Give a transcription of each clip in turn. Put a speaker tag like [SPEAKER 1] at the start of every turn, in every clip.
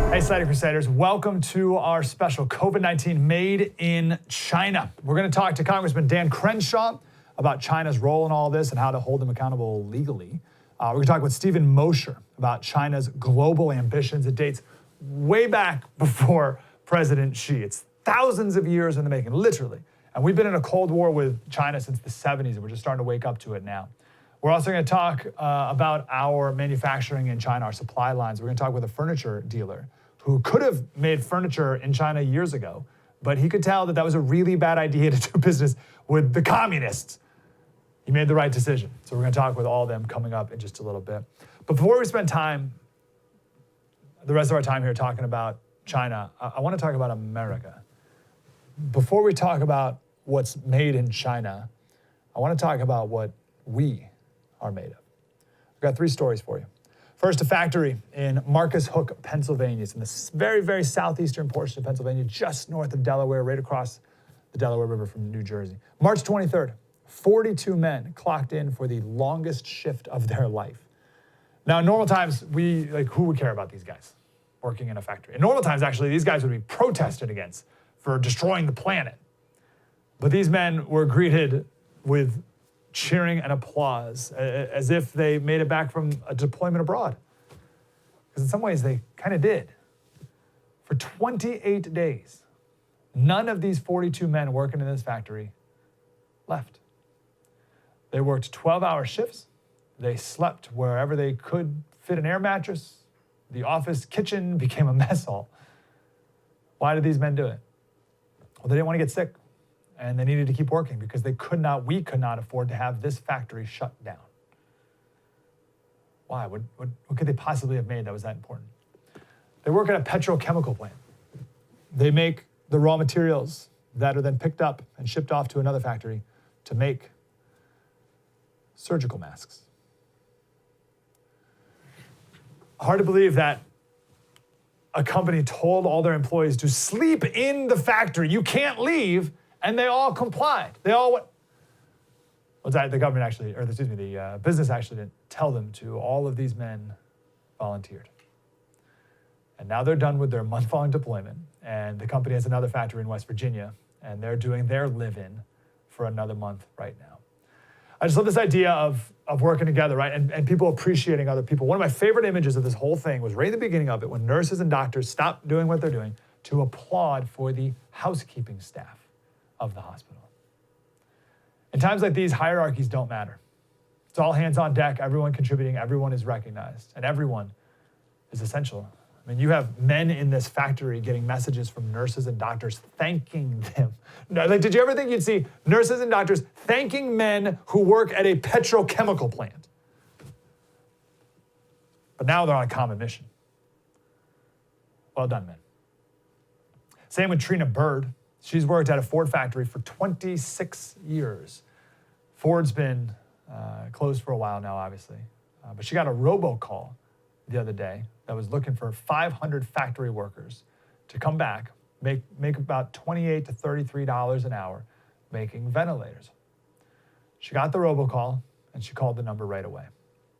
[SPEAKER 1] Hey, Slater Crusaders, welcome to our special COVID-19 Made in China. We're going to talk to Congressman Dan Crenshaw about China's role in all this and how to hold them accountable legally. We're going to talk with Stephen Mosher about China's global ambitions. It dates way back before President Xi. It's thousands of years in the making, literally. And we've been in a Cold War with China since the 70s, and we're just starting to wake up to it now. We're also going to talk about our manufacturing in China, our supply lines. We're going to talk with a furniture dealer who could have made furniture in China years ago, but he could tell that that was a really bad idea to do business with the communists. He made the right decision. So we're going to talk with all of them coming up in just a little bit. But before we spend the rest of our time here talking about China, I want to talk about America. Before we talk about what's made in China, I want to talk about what we are made of. I've got 3 stories for you. First, a factory in Marcus Hook, Pennsylvania. It's in the very, very southeastern portion of Pennsylvania, just north of Delaware, right across the Delaware River from New Jersey. March 23rd, 42 men clocked in for the longest shift of their life. Now, in normal times, who would care about these guys working in a factory? In normal times, actually, these guys would be protested against for destroying the planet. But these men were greeted with cheering and applause, as if they made it back from a deployment abroad. Because in some ways, they kind of did. For 28 days, none of these 42 men working in this factory left. They worked 12-hour shifts. They slept wherever they could fit an air mattress. The office kitchen became a mess hall. Why did these men do it? Well, they didn't want to get sick. And they needed to keep working because we could not afford to have this factory shut down. Why? What could they possibly have made that was that important? They work at a petrochemical plant. They make the raw materials that are then picked up and shipped off to another factory to make surgical masks. Hard to believe that a company told all their employees to sleep in the factory. You can't leave. And they all complied. They all went. Well, the government actually, the business actually didn't tell them to. All of these men volunteered. And now they're done with their month-long deployment. And the company has another factory in West Virginia. And they're doing their live-in for another month right now. I just love this idea of working together, right? And people appreciating other people. One of my favorite images of this whole thing was right at the beginning of it when nurses and doctors stopped doing what they're doing to applaud for the housekeeping staff of the hospital. In times like these, hierarchies don't matter. It's all hands on deck, everyone contributing, everyone is recognized, and everyone is essential. I mean, you have men in this factory getting messages from nurses and doctors thanking them. Did you ever think you'd see nurses and doctors thanking men who work at a petrochemical plant? But now they're on a common mission. Well done, men. Same with Trina Bird. She's worked at a Ford factory for 26 years. Ford's been closed for a while now, obviously. But she got a robocall the other day that was looking for 500 factory workers to come back, make about $28 to $33 an hour making ventilators. She got the robocall, and she called the number right away.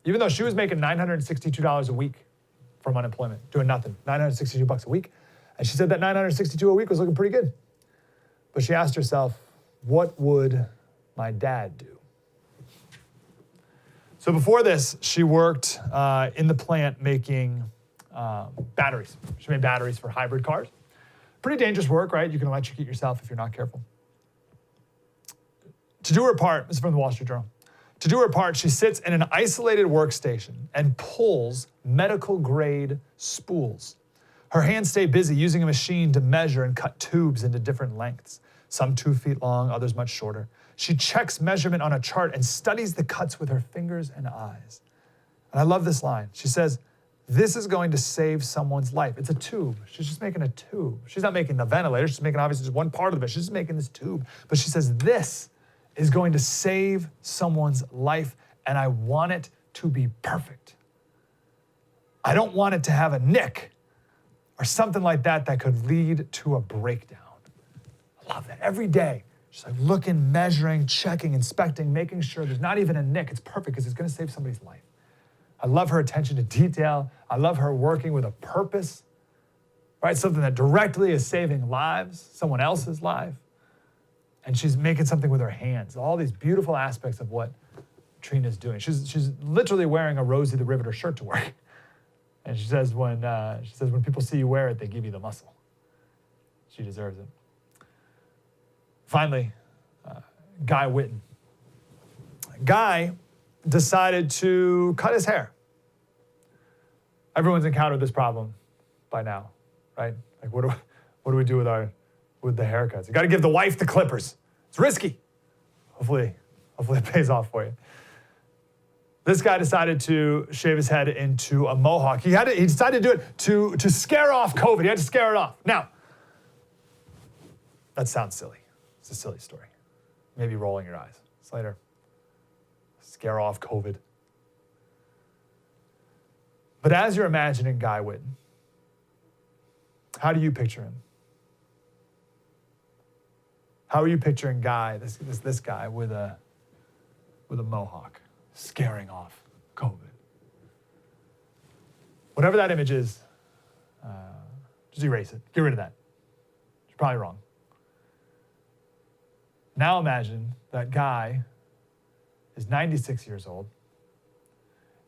[SPEAKER 1] Even though she was making $962 a week from unemployment, doing nothing, $962 a week. And she said that $962 a week was looking pretty good. But she asked herself, what would my dad do? So before this, she worked in the plant making batteries. She made batteries for hybrid cars. Pretty dangerous work, right? You can electrocute yourself if you're not careful. To do her part, this is from the Wall Street Journal. To do her part, she sits in an isolated workstation and pulls medical-grade spools. Her hands stay busy using a machine to measure and cut tubes into different lengths. Some 2 feet long, others much shorter. She checks measurement on a chart and studies the cuts with her fingers and eyes. And I love this line. She says, this is going to save someone's life. It's a tube. She's just making a tube. She's not making the ventilator. She's making obviously just one part of it. She's just making this tube. But she says, this is going to save someone's life, and I want it to be perfect. I don't want it to have a nick or something like that that could lead to a breakdown. I love that. Every day, she's like looking, measuring, checking, inspecting, making sure there's not even a nick. It's perfect because it's going to save somebody's life. I love her attention to detail. I love her working with a purpose. right? Something that directly is saving lives, someone else's life. And she's making something with her hands. All these beautiful aspects of what Trina's doing. She's literally wearing a Rosie the Riveter shirt to work. And she says when people see you wear it, they give you the muscle. She deserves it. Finally, Guy Whitten. Guy decided to cut his hair. Everyone's encountered this problem by now, right? Like, what do we do with the haircuts? You got to give the wife the clippers. It's risky. Hopefully it pays off for you. This guy decided to shave his head into a mohawk. He decided to do it to scare off COVID. He had to scare it off. Now, that sounds silly. It's a silly story. Maybe rolling your eyes. Slater, scare off COVID. But as you're imagining Guy Whitten, how do you picture him? How are you picturing Guy, this guy with a mohawk, scaring off COVID? Whatever that image is, just erase it. Get rid of that. You're probably wrong. Now imagine that Guy is 96 years old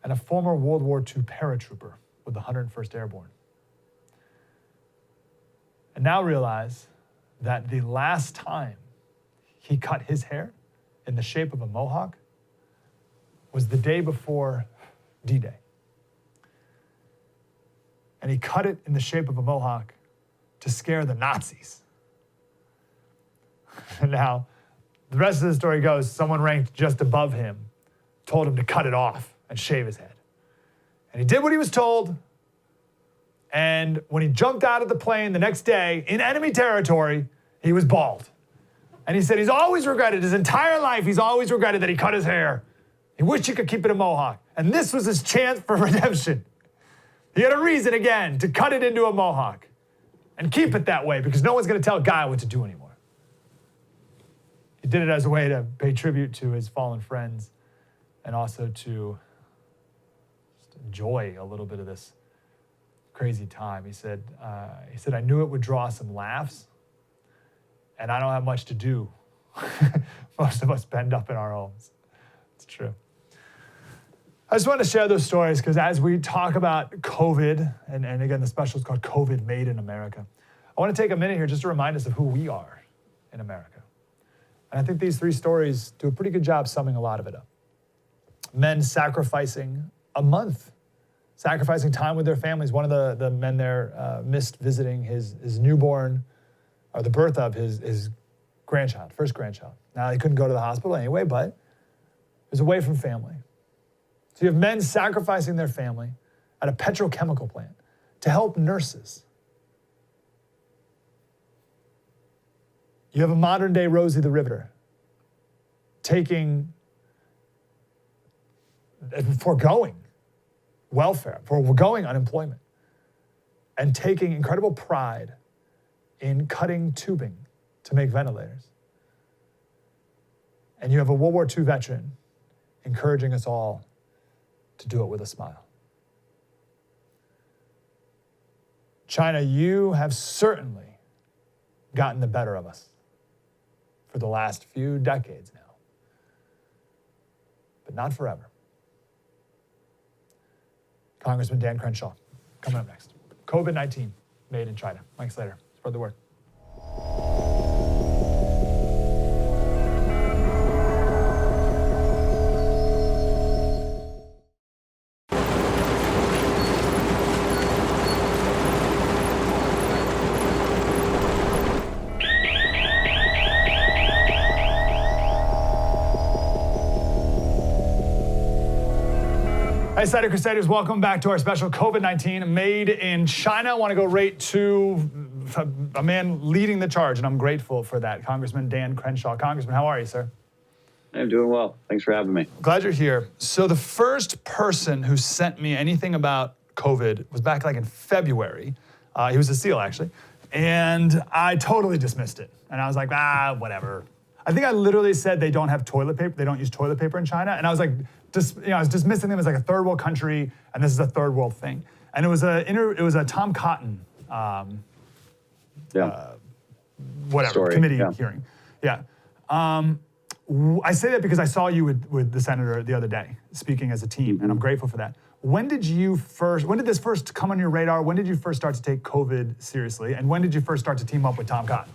[SPEAKER 1] and a former World War II paratrooper with the 101st Airborne. And now realize that the last time he cut his hair in the shape of a mohawk was the day before D-Day. And he cut it in the shape of a mohawk to scare the Nazis. And now, the rest of the story goes, someone ranked just above him told him to cut it off and shave his head. And he did what he was told. And when he jumped out of the plane the next day in enemy territory, he was bald. And he said he's always regretted, his entire life, he's always regretted that he cut his hair. He wished he could keep it a mohawk. And this was his chance for redemption. He had a reason again to cut it into a mohawk and keep it that way because no one's going to tell Guy what to do anymore. He did it as a way to pay tribute to his fallen friends and also to just enjoy a little bit of this crazy time. He said, I knew it would draw some laughs, and I don't have much to do. Most of us bend up in our homes. It's true. I just wanted to share those stories because as we talk about COVID, and again, the special is called COVID Made in America, I want to take a minute here just to remind us of who we are in America. And I think these three stories do a pretty good job summing a lot of it up. Men sacrificing a month, sacrificing time with their families. One of the men there missed visiting his newborn, or the birth of his grandchild, first grandchild. Now, he couldn't go to the hospital anyway, but he was away from family. So you have men sacrificing their family at a petrochemical plant to help nurses. You have a modern day Rosie the Riveter foregoing welfare, foregoing unemployment, and taking incredible pride in cutting tubing to make ventilators. And you have a World War II veteran encouraging us all to do it with a smile. China, you have certainly gotten the better of us for the last few decades now, but not forever. Congressman Dan Crenshaw, coming up next. COVID-19 made in China. Mike Slater, spread the word. Hey, Slater Crusaders, welcome back to our special COVID-19 Made in China. I want to go right to a man leading the charge, and I'm grateful for that, Congressman Dan Crenshaw. Congressman, how are you, sir?
[SPEAKER 2] I'm doing well. Thanks for having me.
[SPEAKER 1] Glad you're here. So the first person who sent me anything about COVID was back like in February. He was a SEAL, actually. And I totally dismissed it. And I was like, whatever. I think I literally said they don't have toilet paper. They don't use toilet paper in China. And I was like, I was dismissing them as like a third world country, and this is a third world thing. And it was a Tom Cotton whatever
[SPEAKER 2] Story,
[SPEAKER 1] committee hearing. Yeah. I say that because I saw you with the senator the other day speaking as a team, and I'm grateful for that. When did this first come on your radar? When did you first start to take COVID seriously? And when did you first start to team up with Tom Cotton?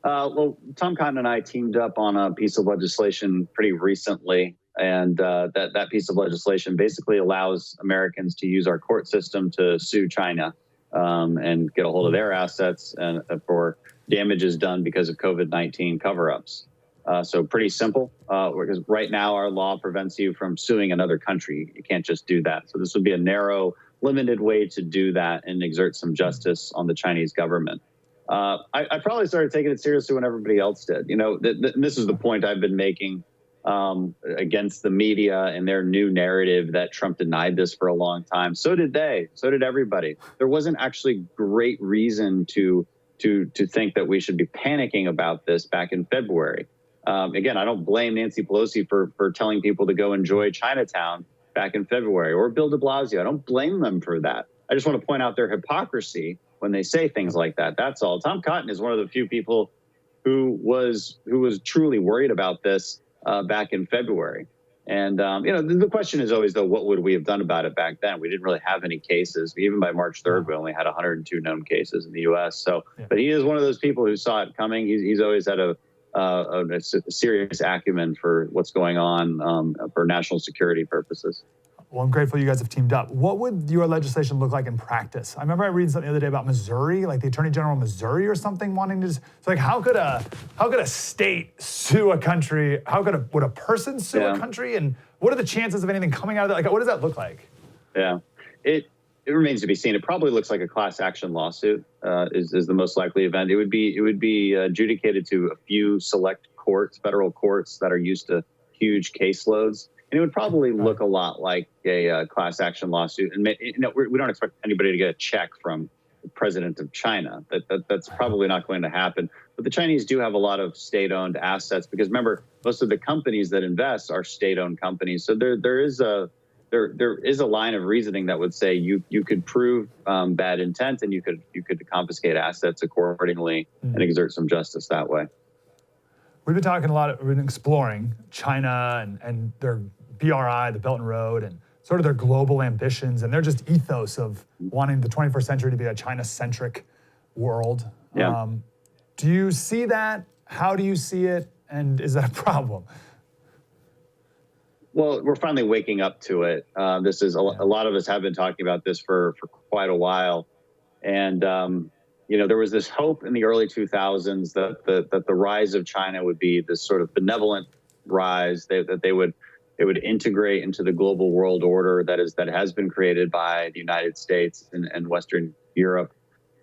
[SPEAKER 2] Well, Tom Cotton and I teamed up on a piece of legislation pretty recently. And that piece of legislation basically allows Americans to use our court system to sue China and get a hold of their assets and for damages done because of COVID-19 cover-ups. So pretty simple, because right now our law prevents you from suing another country. You can't just do that. So this would be a narrow, limited way to do that and exert some justice on the Chinese government. I probably started taking it seriously when everybody else did. You know, this is the point I've been making against the media and their new narrative that Trump denied this for a long time. So did they. So did everybody. There wasn't actually great reason to think that we should be panicking about this back in February. Again, I don't blame Nancy Pelosi for telling people to go enjoy Chinatown back in February, or Bill de Blasio. I don't blame them for that. I just want to point out their hypocrisy when they say things like that. That's all. Tom Cotton is one of the few people who was truly worried about this back in February. And, you know, the question is always, though, what would we have done about it back then? We didn't really have any cases. Even by March 3rd, we only had 102 known cases in the U.S. So, but he is one of those people who saw it coming. He's always had a serious acumen for what's going on for national security purposes.
[SPEAKER 1] Well, I'm grateful you guys have teamed up. What would your legislation look like in practice? I remember I read something the other day about Missouri, like the Attorney General of Missouri or something wanting to. So like, how could a state sue a country? Would a person sue a country? And what are the chances of anything coming out of that? Like, what does that look like?
[SPEAKER 2] Yeah, it remains to be seen. It probably looks like a class action lawsuit is the most likely event. It would be adjudicated to a few select courts, federal courts that are used to huge caseloads. And it would probably look a lot like a class action lawsuit. And we don't expect anybody to get a check from the president of China. That's probably not going to happen. But the Chinese do have a lot of state-owned assets because, remember, most of the companies that invest are state-owned companies. So there is a line of reasoning that would say you could prove bad intent and you could confiscate assets accordingly and exert some justice that way.
[SPEAKER 1] We've been talking we've been exploring China and their BRI, the Belt and Road, and sort of their global ambitions and their just ethos of wanting the 21st century to be a China-centric world.
[SPEAKER 2] Yeah.
[SPEAKER 1] Do you see that? How do you see it? And is that a problem?
[SPEAKER 2] Well, we're finally waking up to it. This is a lot of us have been talking about this for quite a while. And, you know, there was this hope in the early 2000s that the rise of China would be this sort of benevolent rise, that they would integrate into the global world order that has been created by the United States and Western Europe,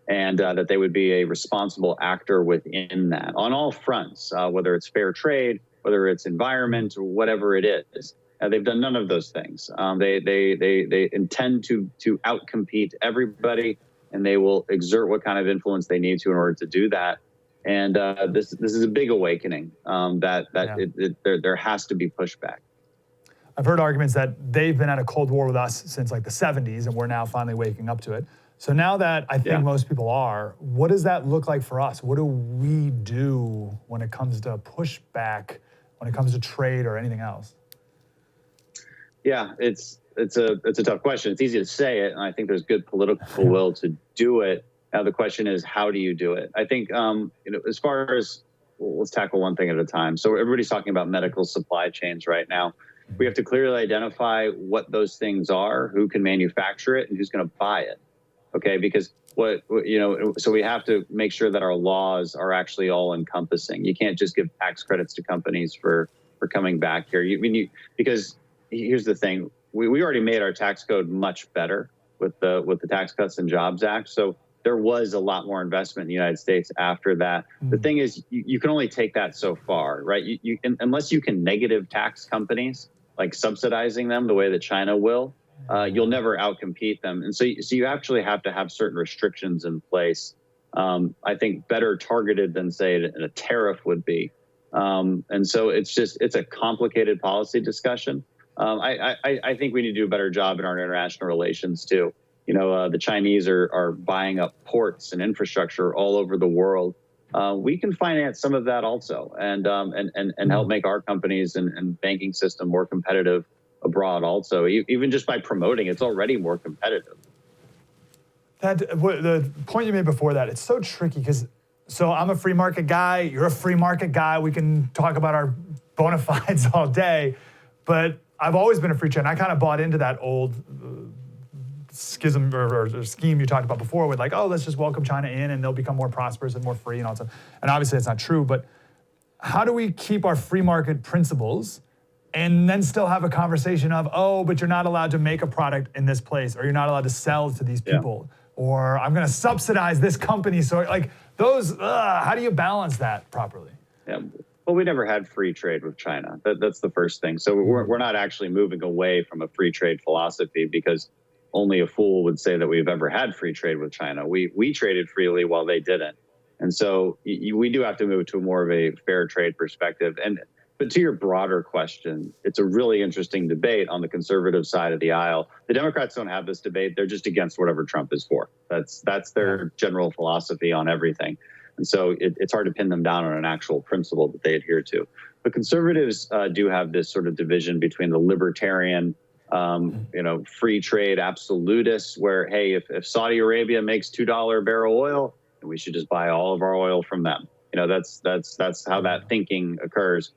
[SPEAKER 2] and that they would be a responsible actor within that on all fronts, whether it's fair trade, whether it's environment, or whatever it is. They've done none of those things. They intend to outcompete everybody, and they will exert what kind of influence they need to in order to do that. And this is a big awakening there has to be pushback.
[SPEAKER 1] I've heard arguments that they've been at a Cold War with us since like the 70s, and we're now finally waking up to it. So now that I think most people are, what does that look like for us? What do we do when it comes to pushback, when it comes to trade or anything else?
[SPEAKER 2] Yeah, it's a tough question. It's easy to say it, and I think there's good political will to do it. Now the question is, how do you do it? I think, as far as, let's tackle one thing at a time. So everybody's talking about medical supply chains right now. We have to clearly identify what those things are, who can manufacture it, and who's going to buy it. Okay, because so we have to make sure that our laws are actually all encompassing. You can't just give tax credits to companies for coming back here. Because here's the thing: we already made our tax code much better with the Tax Cuts and Jobs Act. So there was a lot more investment in the United States after that. The thing is, you can only take that so far, right? Unless you can negative tax companies, like subsidizing them the way that China will, you'll never outcompete them. And so you actually have to have certain restrictions in place. I think better targeted than, say, a tariff would be. And so it's a complicated policy discussion. I think we need to do a better job in our international relations too. the Chinese are buying up ports and infrastructure all over the world. We can finance some of that also, and help make our companies and banking system more competitive abroad. Also, even just by promoting, it's already more competitive.
[SPEAKER 1] The point you made before that, it's so tricky because, so I'm a free market guy, you're a free market guy, we can talk about our bona fides all day, but I've always been a free trade. And I kind of bought into that old schism or scheme you talked about before with like, oh, let's just welcome China in and they'll become more prosperous and more free and all that stuff. And obviously it's not true, but how do we keep our free market principles and then still have a conversation of, oh, but you're not allowed to make a product in this place, or you're not allowed to sell to these people, or I'm going to subsidize this company. So like those, how do you balance that properly?
[SPEAKER 2] Yeah. Well, we never had free trade with China. That's the first thing. So we're not actually moving away from a free trade philosophy, because only a fool would say that we've ever had free trade with China. We traded freely while they didn't. And so we do have to move to more of a fair trade perspective. But to your broader question, it's a really interesting debate on the conservative side of the aisle. The Democrats don't have this debate. They're just against whatever Trump is for. That's their general philosophy on everything. And so it's hard to pin them down on an actual principle that they adhere to. But conservatives do have this sort of division between the libertarian, free trade absolutists, where, hey, if Saudi Arabia makes $2 a barrel oil, then we should just buy all of our oil from them. That's how that thinking occurs.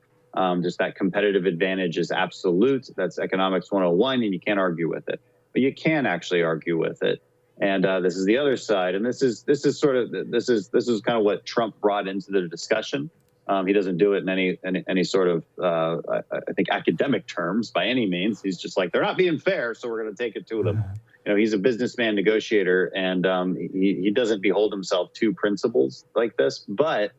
[SPEAKER 2] Just that competitive advantage is absolute. That's economics 101, and you can't argue with it. But you can actually argue with it. And this is the other side, and this is kind of what Trump brought into the discussion. He doesn't do it in any sort of I think academic terms by any means. He's just like, they're not being fair, so we're going to take it to them. He's a businessman negotiator, and he doesn't behold himself to principles like this. But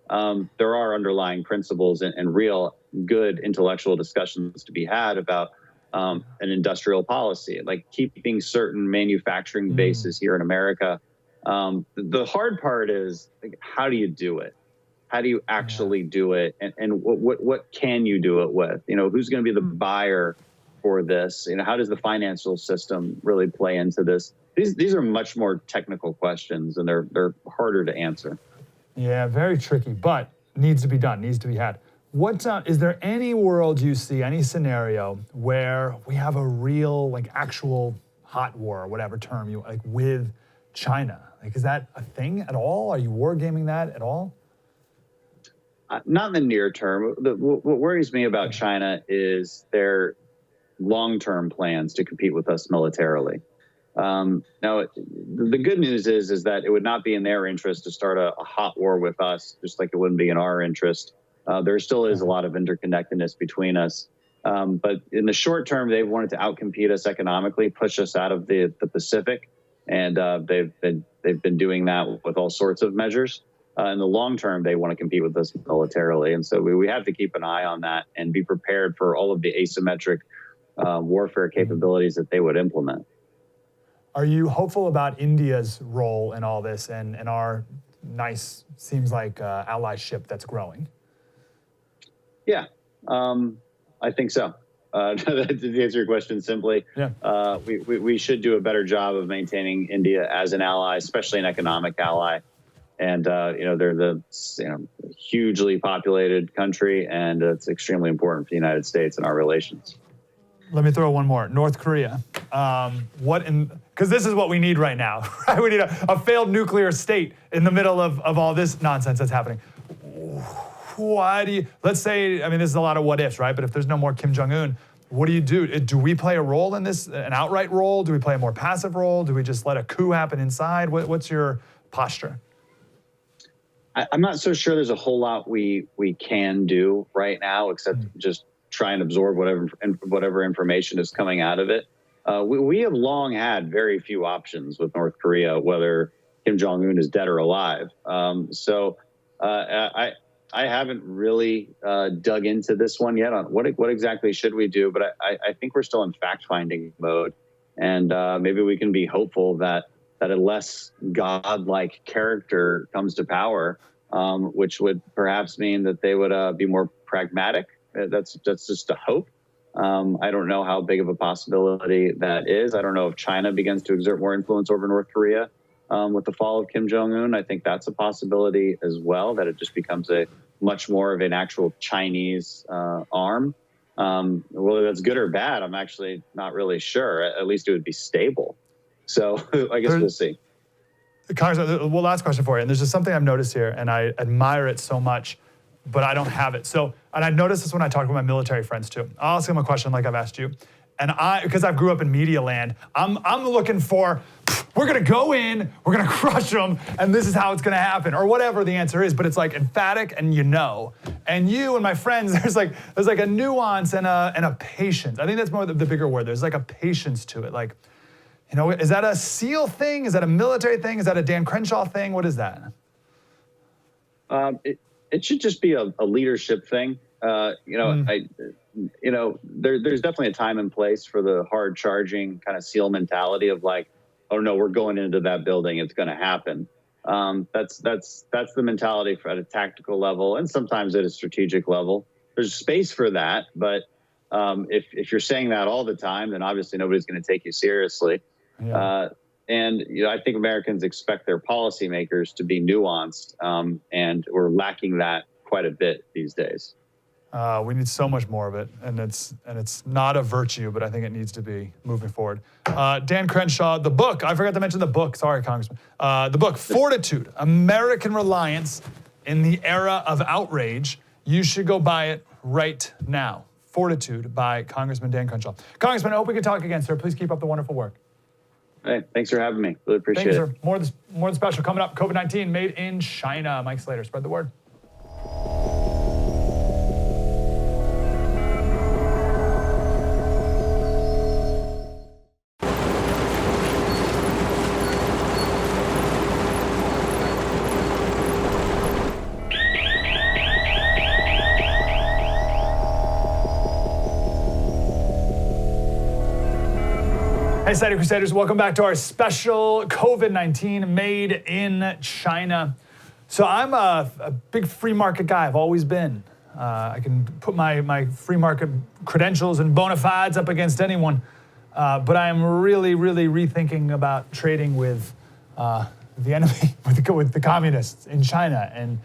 [SPEAKER 2] there are underlying principles and real good intellectual discussions to be had about an industrial policy, like keeping certain manufacturing bases here in America. The hard part is, like, how do you do it? How do you actually do it? And what can you do it with? Who's going to be the buyer for this? How does the financial system really play into this? These are much more technical questions, and they're harder to answer.
[SPEAKER 1] Yeah, very tricky, but needs to be done, needs to be had. Is there any world you see, any scenario where we have a real, like, actual hot war, or whatever term you like, with China? Like, is that a thing at all? Are you wargaming that at all?
[SPEAKER 2] Not in the near term. What worries me about China is their long-term plans to compete with us militarily. Now, the good news is that it would not be in their interest to start a hot war with us, just like it wouldn't be in our interest. There still is a lot of interconnectedness between us. But in the short term, they've wanted to outcompete us economically, push us out of the Pacific. And they've been doing that with all sorts of measures. In the long term, they want to compete with us militarily. And so we have to keep an eye on that and be prepared for all of the asymmetric warfare capabilities that they would implement.
[SPEAKER 1] Are you hopeful about India's role in all this and our nice, seems like, allyship that's growing?
[SPEAKER 2] Yeah, I think so. To answer your question simply, we should do a better job of maintaining India as an ally, especially an economic ally. And, they're the hugely populated country, and it's extremely important for the United States and our relations.
[SPEAKER 1] Let me throw one more. North Korea. Because this is what we need right now, right? We need a failed nuclear state in the middle of all this nonsense that's happening. Let's say, this is a lot of what ifs, right? But if there's no more Kim Jong-un, what do you do? Do we play a role in this, an outright role? Do we play a more passive role? Do we just let a coup happen inside? What's your posture?
[SPEAKER 2] I'm not so sure there's a whole lot we can do right now, except just try and absorb whatever information is coming out of it. We have long had very few options with North Korea, whether Kim Jong-un is dead or alive. So I haven't really dug into this one yet on what exactly should we do, but I think we're still in fact-finding mode, and maybe we can be hopeful that a less godlike character comes to power, which would perhaps mean that they would be more pragmatic. That's just a hope. I don't know how big of a possibility that is. I don't know if China begins to exert more influence over North Korea with the fall of Kim Jong-un. I think that's a possibility as well, that it just becomes a much more of an actual Chinese arm. Whether that's good or bad, I'm actually not really sure. At least it would be stable. So I guess we'll see.
[SPEAKER 1] Congressman, well, last question for you. And there's just something I've noticed here, and I admire it so much, but I don't have it. So, and I noticed this when I talk with my military friends too. I'll ask them a question like I've asked you. And because I grew up in media land, I'm looking for, we're going to go in, we're going to crush them, and this is how it's going to happen, or whatever the answer is. But it's like emphatic, and you know. And you and my friends, there's like a nuance and a patience. I think that's more the bigger word. There's like a patience to it. Like, you know, is that a SEAL thing? Is that a military thing? Is that a Dan Crenshaw thing? What is that?
[SPEAKER 2] It should just be a leadership thing. There's definitely a time and place for the hard charging kind of SEAL mentality of like, oh no, we're going into that building, it's going to happen. That's the mentality at a tactical level, and sometimes at a strategic level. There's space for that, but if you're saying that all the time, then obviously nobody's going to take you seriously. Yeah. I think Americans expect their policymakers to be nuanced, and we're lacking that quite a bit these days.
[SPEAKER 1] We need so much more of it, and it's not a virtue, but I think it needs to be moving forward. Dan Crenshaw, the book, I forgot to mention the book, sorry, Congressman. The book, Fortitude, American Reliance in the Era of Outrage. You should go buy it right now. Fortitude by Congressman Dan Crenshaw. Congressman, I hope we can talk again, sir. Please keep up the wonderful work.
[SPEAKER 2] Hey, thanks for having me. Really appreciate it.
[SPEAKER 1] Thank you, sir. More than special coming up. COVID-19 made in China. Mike Slater, spread the word. Hey, Slater Crusaders, welcome back to our special COVID-19 made in China. So I'm a big free market guy. I've always been. I can put my free market credentials and bona fides up against anyone. But I am really, really rethinking about trading with the enemy, with the communists in China. And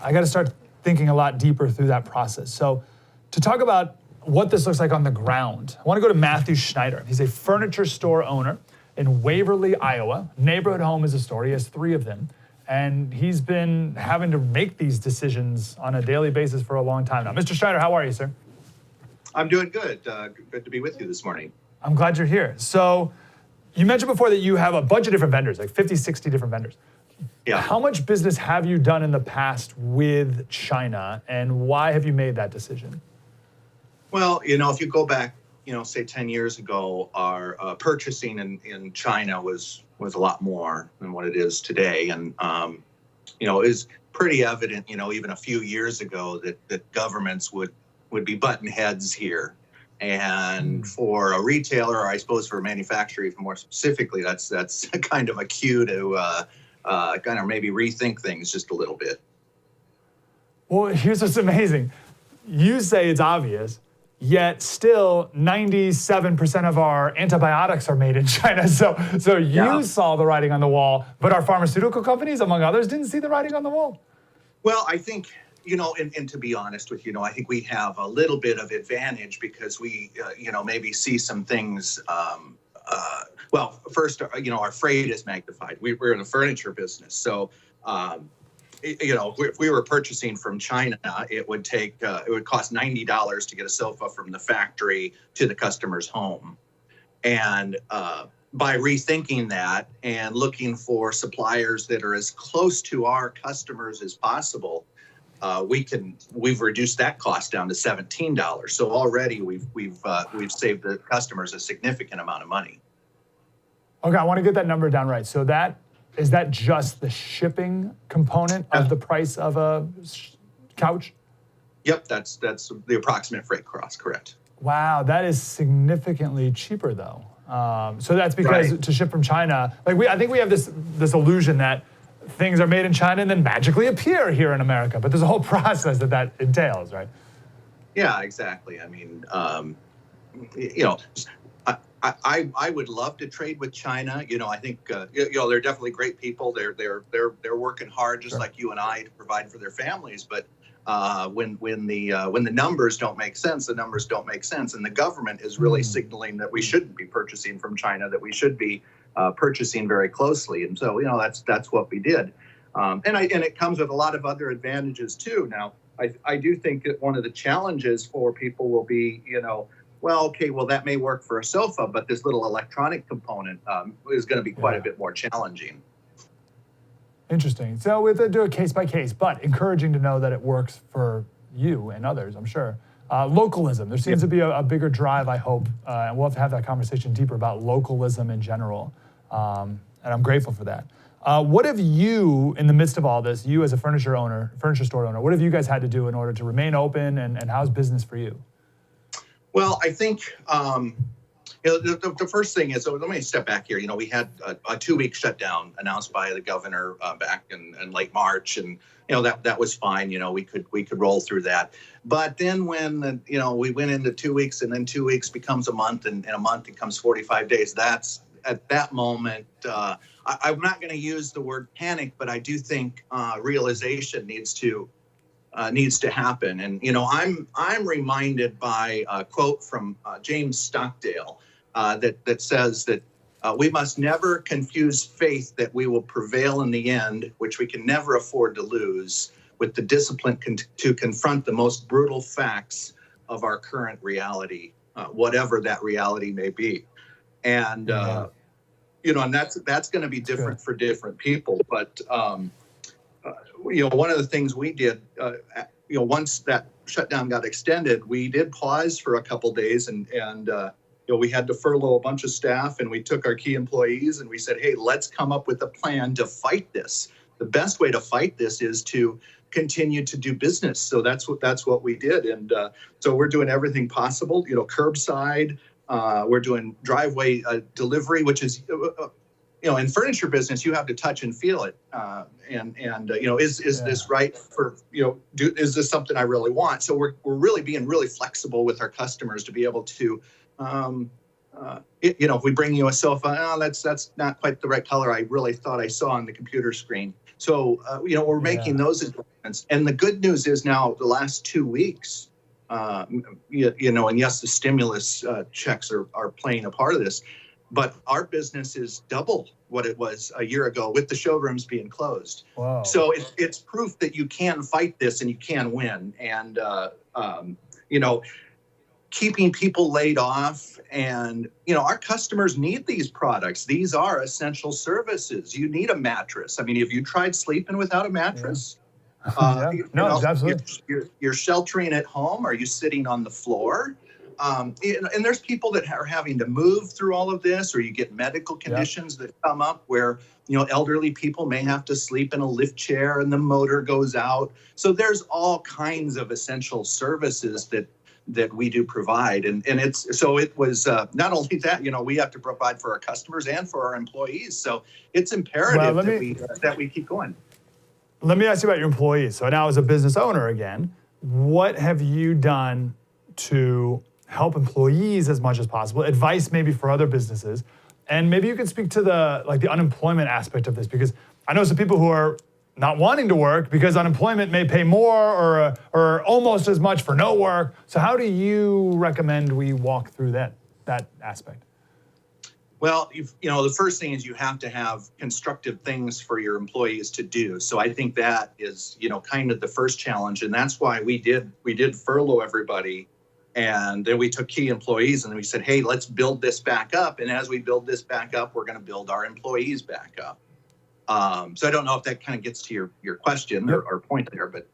[SPEAKER 1] I got to start thinking a lot deeper through that process. So to talk about what this looks like on the ground, I want to go to Matthew SCHNEIDER. He's a furniture store owner in Waverly, Iowa. Neighborhood home is a store. He has 3 of them. And he's been having to make these decisions on a daily basis for a long time now. Mr. SCHNEIDER, how are you, sir?
[SPEAKER 3] I'm doing good. Good to be with you this morning.
[SPEAKER 1] I'm glad you're here. So you mentioned before that you have a bunch of different vendors, like 50, 60 different vendors.
[SPEAKER 3] Yeah.
[SPEAKER 1] How much business have you done in the past with China, and why have you made that decision?
[SPEAKER 3] Well, if you go back, say 10 years ago, our purchasing in China was a lot more than what it is today. And, it was pretty evident, even a few years ago that governments would be button heads here. And for a retailer, or I suppose for a manufacturer, even more specifically, that's kind of a cue to kind of maybe rethink things just a little bit.
[SPEAKER 1] Well, here's what's amazing. You say it's obvious, yet still 97% of our antibiotics are made in China. So you saw the writing on the wall, but our pharmaceutical companies, among others, didn't see the writing on the wall. Well,
[SPEAKER 3] I think, and to be honest with you, I think we have a little bit of advantage because we, maybe see some things. Well, first, our freight is magnified. We're in the furniture business. So, if we were purchasing from China, it would cost $90 to get a sofa from the factory to the customer's home. And by rethinking that and looking for suppliers that are as close to our customers as possible, we've reduced that cost down to $17. So already we've saved the customers a significant amount of money. Okay, I want to get that number down right. So is that just the shipping component of the price of a couch? Yep, that's the approximate freight cost, correct. Wow, that is significantly cheaper though. So that's because to ship from China, I think we have this illusion that things are made in China and then magically appear here in America, but there's a whole process that entails, right? Yeah, exactly. I mean, you know, I would love to trade with China. I think they're definitely great people. They're working hard just
[SPEAKER 1] Sure.
[SPEAKER 3] like you and I to provide for their families. But when the numbers don't make sense, the numbers don't make sense, and the government is really signaling that we shouldn't be purchasing from China, that we should be purchasing very closely. And so that's what we did. And it comes with a lot of other advantages too. Now I do think that one of the challenges for people will be that may work for a sofa, but this little electronic component is going to be quite a bit more challenging.
[SPEAKER 1] Interesting. So we have to do it case by case, but encouraging to know that it works for you and others, I'm sure. Localism. There seems to be a bigger drive, I hope, and we'll have to have that conversation deeper about localism in general. And I'm grateful for that. What have you, in the midst of all this, you as a furniture store owner, what have you guys had to do in order to remain open, and how's business for you?
[SPEAKER 3] Well, I think the first thing is, so let me step back here. We had a 2-week shutdown announced by the governor back in late March, and that was fine. We could roll through that. But then when we went into 2 weeks, and then 2 weeks becomes a month, and a month becomes 45 days. That's at that moment. I'm not going to use the word panic, but I do think realization needs to happen. And I'm reminded by a quote from James Stockdale that says that we must never confuse faith that we will prevail in the end, which we can never afford to lose, with the discipline to confront the most brutal facts of our current reality, whatever that reality may be. And and that's going to be different for different people, but one of the things we did, once that shutdown got extended, we did pause for a couple days, and we had to furlough a bunch of staff, and we took our key employees and we said, hey, let's come up with a plan to fight this. The best way to fight this is to continue to do business. So that's what we did, and so we're doing everything possible. Curbside. We're doing driveway delivery, which is. In furniture business, you have to touch and feel it, is this right for is this something I really want? So we're really being really flexible with our customers to be able to, if we bring you a sofa, that's not quite the right color I really thought I saw on the computer screen. So we're making those adjustments, and the good news is now the last 2 weeks, and yes, the stimulus checks are playing a part of this. But our business is double what it was a year ago with the showrooms being closed.
[SPEAKER 1] Wow.
[SPEAKER 3] So it's proof that you can fight this and you can win. And, keeping people laid off, and, our customers need these products. These are essential services. You need a mattress. I mean, have you tried sleeping without a mattress?
[SPEAKER 1] No, absolutely.
[SPEAKER 3] You're sheltering at home. Are you sitting on the floor? And there's people that are having to move through all of this, or you get medical conditions that come up where, elderly people may have to sleep in a lift chair and the motor goes out. So there's all kinds of essential services that we do provide. And it was not only that, we have to provide for our customers and for our employees. So it's imperative that we keep going.
[SPEAKER 1] Let me ask you about your employees. So now as a business owner again, what have you done to help employees as much as possible? Advice maybe for other businesses, and maybe you can speak to the unemployment aspect of this, because I know some people who are not wanting to work because unemployment may pay more or almost as much for no work. So how do you recommend we walk through that aspect?
[SPEAKER 3] Well, the first thing is you have to have constructive things for your employees to do. So I think that is, kind of the first challenge, and that's why we did furlough everybody. And then we took key employees and then we said, hey, let's build this back up. And as we build this back up, we're going to build our employees back up. So I don't know if that kind of gets to your question or point there, but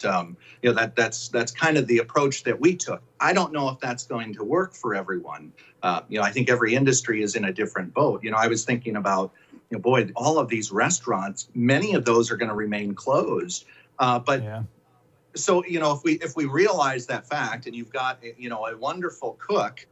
[SPEAKER 3] that's kind of the approach that we took. I don't know if that's going to work for everyone. I think every industry is in a different boat. I was thinking about, all of these restaurants, many of those are going to remain closed. So, if we realize that fact, and you've got, a wonderful cook,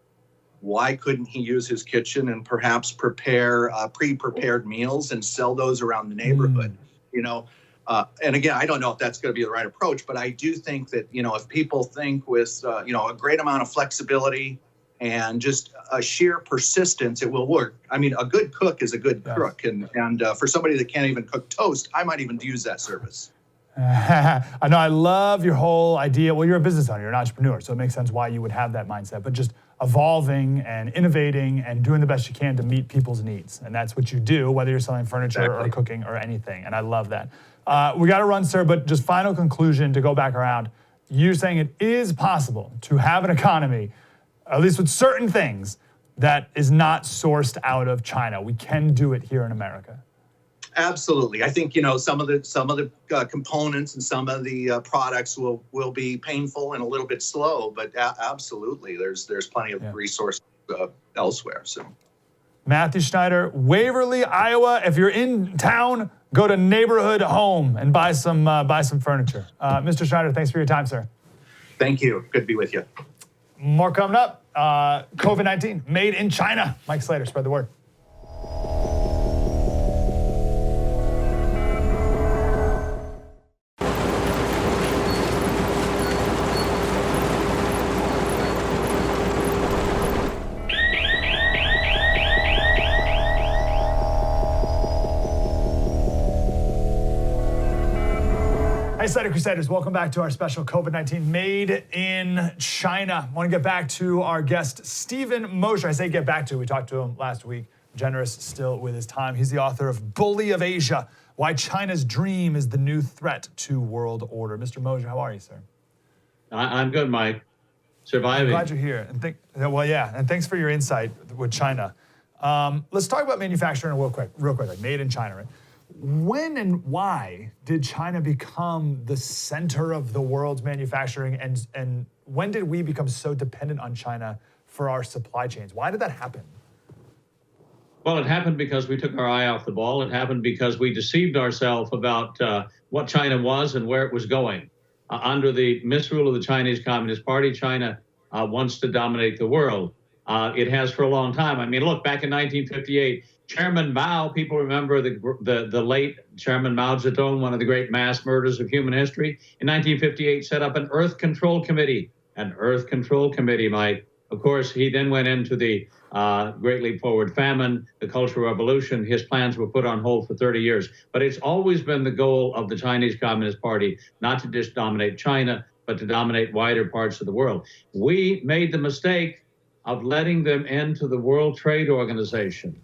[SPEAKER 3] why couldn't he use his kitchen and perhaps prepare pre-prepared meals and sell those around the neighborhood? And again, I don't know if that's going to be the right approach, but I do think that, if people think with, a great amount of flexibility and just a sheer persistence, it will work. I mean, a good cook is a good cook, and for somebody that can't even cook toast, I might even use that service.
[SPEAKER 1] I know, I love your whole idea. Well, you're a business owner, you're an entrepreneur, so it makes sense why you would have that mindset, but just evolving and innovating and doing the best you can to meet people's needs. And that's what you do, whether you're selling furniture or cooking or anything. And I love that. We got to run, sir, but just final conclusion to go back around. You're saying it is possible to have an economy, at least with certain things, that is not sourced out of China. We can do it here in America.
[SPEAKER 3] Absolutely. I think, some of the components and some of the products will be painful and a little bit slow, but absolutely, there's plenty of resources elsewhere. So,
[SPEAKER 1] Matthew Schneider, Waverly, Iowa. If you're in town, go to Neighborhood Home and buy some furniture. Mr. Schneider, thanks for your time, sir.
[SPEAKER 3] Thank you. Good to be with you.
[SPEAKER 1] More coming up. COVID-19, made in China. Mike Slater, spread the word. Slater Crusaders, welcome back to our special COVID-19 Made in China. I want to get back to our guest, Stephen Mosher. I say get back to, we talked to him last week. Generous still with his time. He's the author of Bully of Asia, Why China's Dream is the New Threat to World Order. Mr. Mosher, how are you, sir?
[SPEAKER 4] I'm good, Mike. Surviving.
[SPEAKER 1] I'm glad you're here. And thanks for your insight with China. Let's talk about manufacturing real quick, like made in China, right? When and why did China become the center of the world's manufacturing, and when did we become so dependent on China for our supply chains? Why did that happen?
[SPEAKER 4] Well, it happened because we took our eye off the ball. It happened because we deceived ourselves about what China was and where it was going. Under the misrule of the Chinese Communist Party, China wants to dominate the world. It has for a long time. I mean, look, back in 1958, Chairman Mao, people remember the late Chairman Mao Zedong, one of the great mass murders of human history, in 1958 set up an Earth Control Committee. An Earth Control Committee, Mike. Of course, he then went into the Great Leap Forward famine, the Cultural Revolution. His plans were put on hold for 30 years. But it's always been the goal of the Chinese Communist Party not to just dominate China, but to dominate wider parts of the world. We made the mistake of letting them into the World Trade Organization.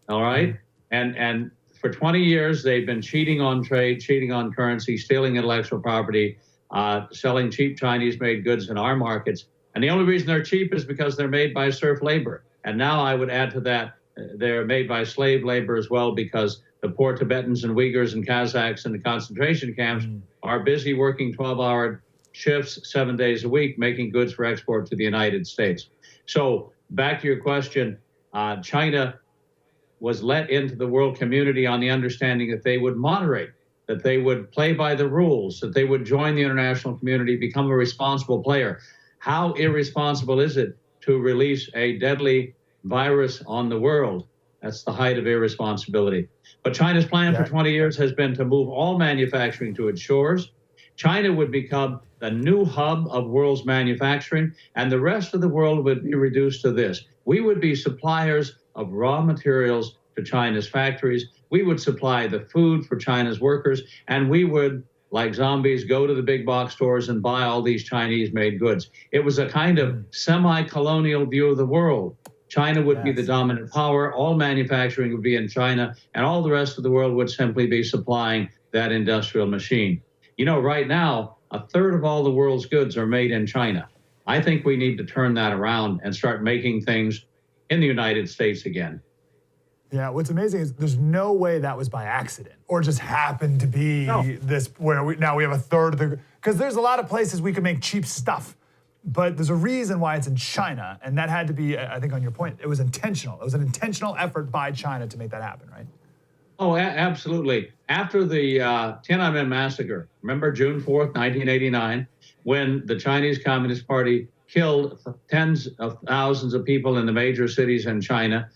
[SPEAKER 4] All right. And for 20 years, they've been cheating on trade, cheating on currency, stealing intellectual property, selling cheap Chinese-made goods in our markets. And the only reason they're cheap is because they're made by serf labor. And now I would add to that, they're made by slave labor as well, because the poor Tibetans and Uyghurs and Kazakhs in the concentration camps are busy working 12-hour shifts 7 days a week, making goods for export to the United States. So back to your question, China was let into the world community on the understanding that they would moderate, that they would play by the rules, that they would join the international community, become a responsible player. How irresponsible is it to release a deadly virus on the world? That's the height of irresponsibility. But China's plan for 20 years has been to move all manufacturing to its shores. China would become the new hub of world's manufacturing, and the rest of the world would be reduced to this. We would be suppliers of raw materials to China's factories. We would supply the food for China's workers, and we would, like zombies, go to the big box stores and buy all these Chinese-made goods. It was a kind of semi-colonial view of the world. China would be the dominant power, all manufacturing would be in China, and all the rest of the world would simply be supplying that industrial machine. You know, right now, a third of all the world's goods are made in China. I think we need to turn that around and start making things in the United States again.
[SPEAKER 1] Yeah, what's amazing is there's no way that was by accident or just happened to be this where now we have a third of the, because there's a lot of places we can make cheap stuff, but there's a reason why it's in China, and that had to be, I think on your point, it was intentional. It was an intentional effort by China to make that happen, right?
[SPEAKER 4] Oh, absolutely. After the Tiananmen massacre, remember June 4th, 1989, when the Chinese Communist Party killed tens of thousands of people in the major cities in China,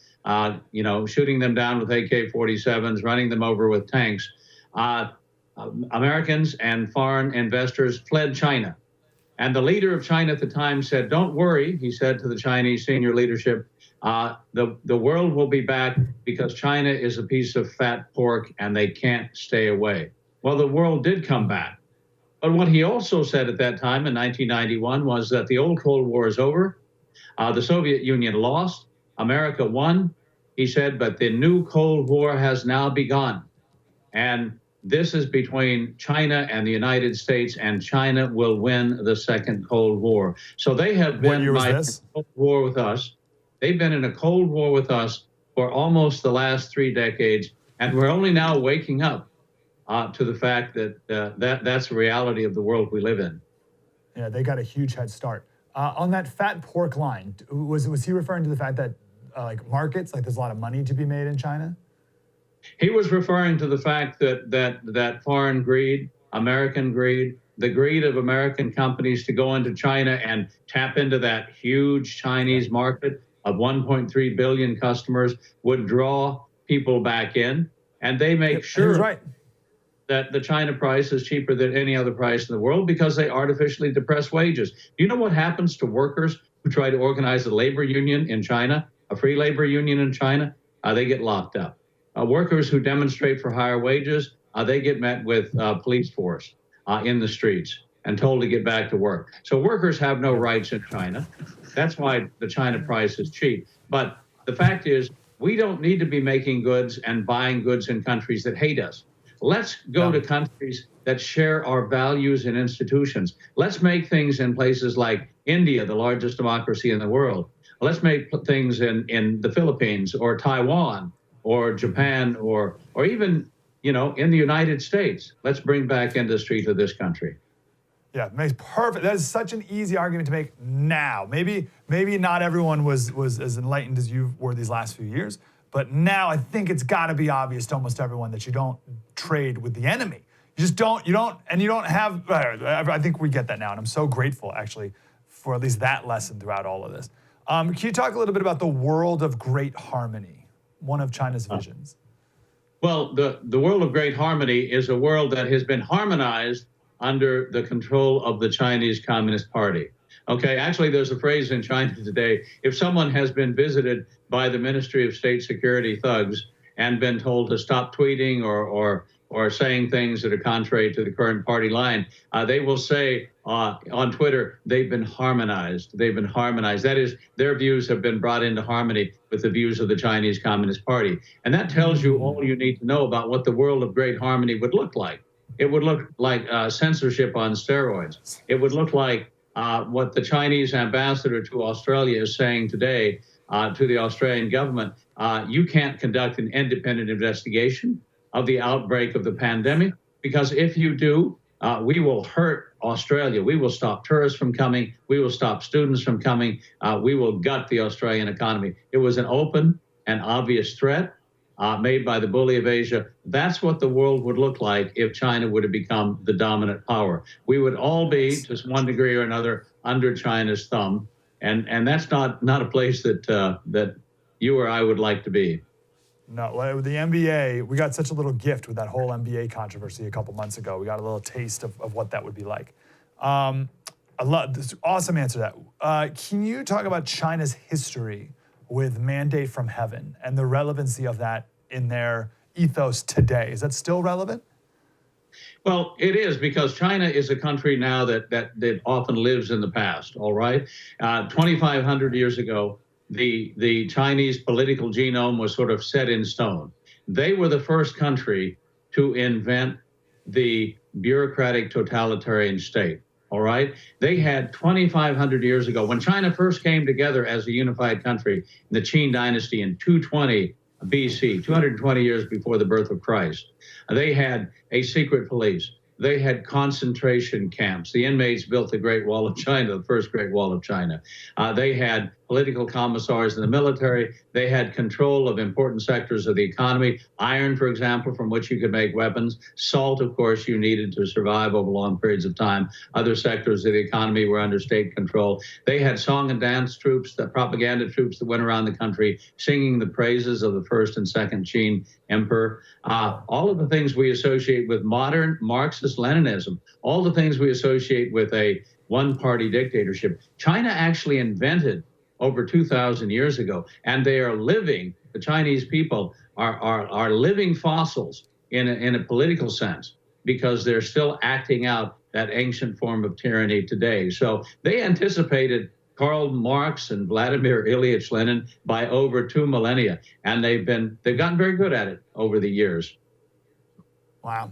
[SPEAKER 4] shooting them down with AK-47s, running them over with tanks. Americans and foreign investors fled China. And the leader of China at the time said, "Don't worry," he said to the Chinese senior leadership, the world will be back because China is a piece of fat pork and they can't stay away. Well, the world did come back. But what he also said at that time in 1991 was that the old Cold War is over. The Soviet Union lost. America won. He said, but the new Cold War has now begun. And this is between China and the United States, and China will win the second Cold War. So they have been in a Cold War with us. They've been in a Cold War with us for almost the last 3 decades, and we're only now waking up to the fact that that's the reality of the world we live in.
[SPEAKER 1] Yeah, they got a huge head start. On that fat pork line, was he referring to the fact that like markets, like there's a lot of money to be made in China?
[SPEAKER 4] He was referring to the fact that foreign greed, American greed, the greed of American companies to go into China and tap into that huge Chinese market of 1.3 billion customers would draw people back in, and they make sure that the China price is cheaper than any other price in the world because they artificially depress wages. Do you know what happens to workers who try to organize a labor union in China, a free labor union in China? They get locked up. Workers who demonstrate for higher wages, they get met with police force in the streets and told to get back to work. So workers have no rights in China. That's why the China price is cheap. But the fact is, we don't need to be making goods and buying goods in countries that hate us. Let's go to countries that share our values and institutions. Let's make things in places like India, the largest democracy in the world. Let's make things in the Philippines or Taiwan or Japan or even, in the United States. Let's bring back industry to this country.
[SPEAKER 1] Yeah, makes perfect. That is such an easy argument to make now. Maybe not everyone was as enlightened as you were these last few years, but now I think it's got to be obvious to almost everyone that you don't trade with the enemy. You just don't, and you don't have, I think we get that now, and I'm so grateful, actually, for at least that lesson throughout all of this. Can you talk a little bit about the world of great harmony, one of China's visions?
[SPEAKER 4] Well, the world of great harmony is a world that has been harmonized under the control of the Chinese Communist Party. Okay, actually, there's a phrase in China today: if someone has been visited by the Ministry of State Security thugs and been told to stop tweeting or saying things that are contrary to the current party line, they will say on Twitter, they've been harmonized. They've been harmonized. That is, their views have been brought into harmony with the views of the Chinese Communist Party. And that tells you all you need to know about what the world of great harmony would look like. It would look like censorship on steroids. It would look like what the Chinese ambassador to Australia is saying today to the Australian government. You can't conduct an independent investigation of the outbreak of the pandemic, because if you do, we will hurt Australia. We will stop tourists from coming. We will stop students from coming. We will gut the Australian economy. It was an open and obvious threat made by the bully of Asia. That's what the world would look like if China would have become the dominant power. We would all be, to one degree or another, under China's thumb, and that's not a place that you or I would like to be.
[SPEAKER 1] No, well, the NBA, we got such a little gift with that whole NBA controversy a couple months ago. We got a little taste of what that would be like. I love this. Awesome answer to that. Can you talk about China's history with Mandate from Heaven and the relevancy of that in their ethos today? Is that still relevant?
[SPEAKER 4] Well, it is, because China is a country now that often lives in the past, all right? 2,500 years ago, the Chinese political genome was sort of set in stone. They were the first country to invent the bureaucratic totalitarian state, all right? They had 2,500 years ago, when China first came together as a unified country in the Qin dynasty in 220 BC, 220 years before the birth of Christ, they had a secret police. They had concentration camps. The inmates built the Great Wall of China, the first Great Wall of China. They had political commissars in the military. They had control of important sectors of the economy. Iron, for example, from which you could make weapons. Salt, of course, you needed to survive over long periods of time. Other sectors of the economy were under state control. They had song and dance troops, the propaganda troops that went around the country singing the praises of the first and second Qin emperor. All of the things we associate with modern Marxist-Leninism, all the things we associate with a one-party dictatorship, China actually invented over 2,000 years ago, and they are living, the Chinese people are living fossils in a political sense, because they're still acting out that ancient form of tyranny today. So they anticipated Karl Marx and Vladimir Ilyich Lenin by over 2 millennia, and they've gotten very good at it over the years.
[SPEAKER 1] Wow.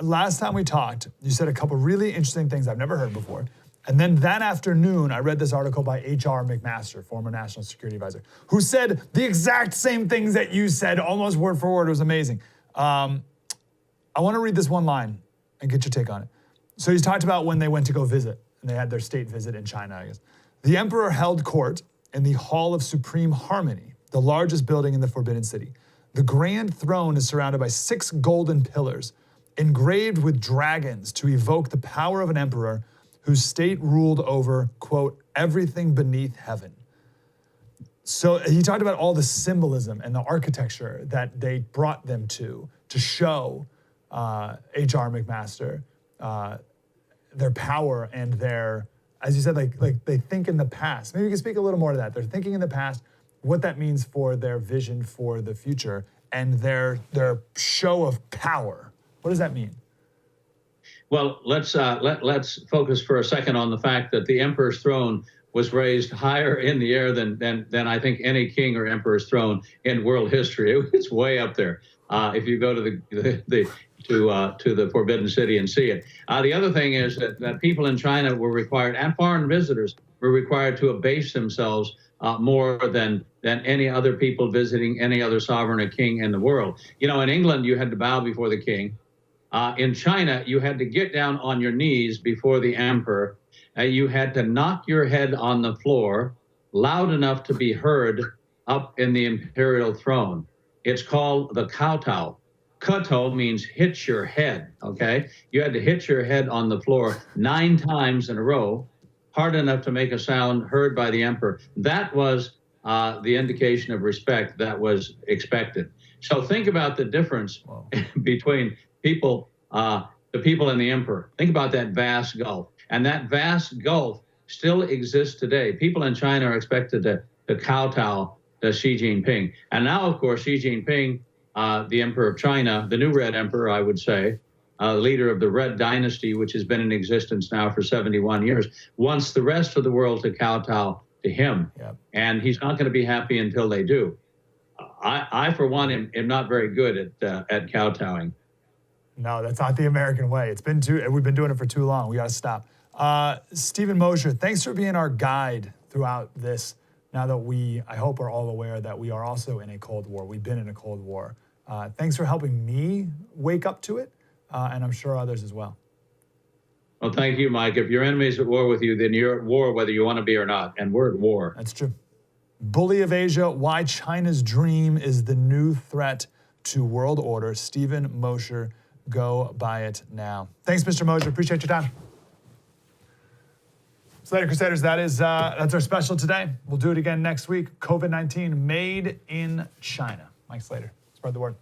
[SPEAKER 1] Last time we talked, you said a couple really interesting things I've never heard before. And then that afternoon, I read this article by H.R. McMaster, former National Security Advisor, who said the exact same things that you said, almost word for word. It was amazing. I want to read this one line and get your take on it. So he's talked about when they went to go visit, and they had their state visit in China, I guess. The emperor held court in the Hall of Supreme Harmony, the largest building in the Forbidden City. The grand throne is surrounded by 6 golden pillars, engraved with dragons to evoke the power of an emperor whose state ruled over, quote, everything beneath heaven. So he talked about all the symbolism and the architecture that they brought them to show H.R. McMaster their power and their, as you said, like they think in the past. Maybe you can speak a little more to that. They're thinking in the past, what that means for their vision for the future and their show of power. What does that mean?
[SPEAKER 4] Well, let's focus for a second on the fact that the emperor's throne was raised higher in the air than I think any king or emperor's throne in world history. It's way up there. If you go to the Forbidden City and see it. The other thing is that people in China were required, and foreign visitors were required, to abase themselves more than any other people visiting any other sovereign or king in the world. You know, in England, you had to bow before the king. In China, you had to get down on your knees before the emperor. You had to knock your head on the floor loud enough to be heard up in the imperial throne. It's called the kowtow. Kowtow means hit your head, okay? You had to hit your head on the floor 9 times in a row, hard enough to make a sound heard by the emperor. That was the indication of respect that was expected. So think about the difference between people, the people and the emperor. Think about that vast gulf. And that vast gulf still exists today. People in China are expected to kowtow to Xi Jinping. And now, of course, Xi Jinping, the emperor of China, the new Red Emperor, I would say, leader of the Red Dynasty, which has been in existence now for 71 years, wants the rest of the world to kowtow to him. Yep. And he's not going to be happy until they do. I for one, am not very good at kowtowing.
[SPEAKER 1] No, that's not the American way. We've been doing it for too long. We got to stop. Stephen Mosher, thanks for being our guide throughout this. Now that I hope, are all aware that we are also in a Cold War. We've been in a Cold War. Thanks for helping me wake up to it, and I'm sure others as well.
[SPEAKER 4] Well, thank you, Mike. If your enemy's at war with you, then you're at war whether you want to be or not, and we're at war.
[SPEAKER 1] That's true. Bully of Asia, why China's dream is the new threat to world order. Stephen Mosher, go buy it now. Thanks, Mr. Mosher. Appreciate your time. Slater Crusaders, that's our special today. We'll do it again next week. COVID-19 made in China. Mike Slater, spread the word.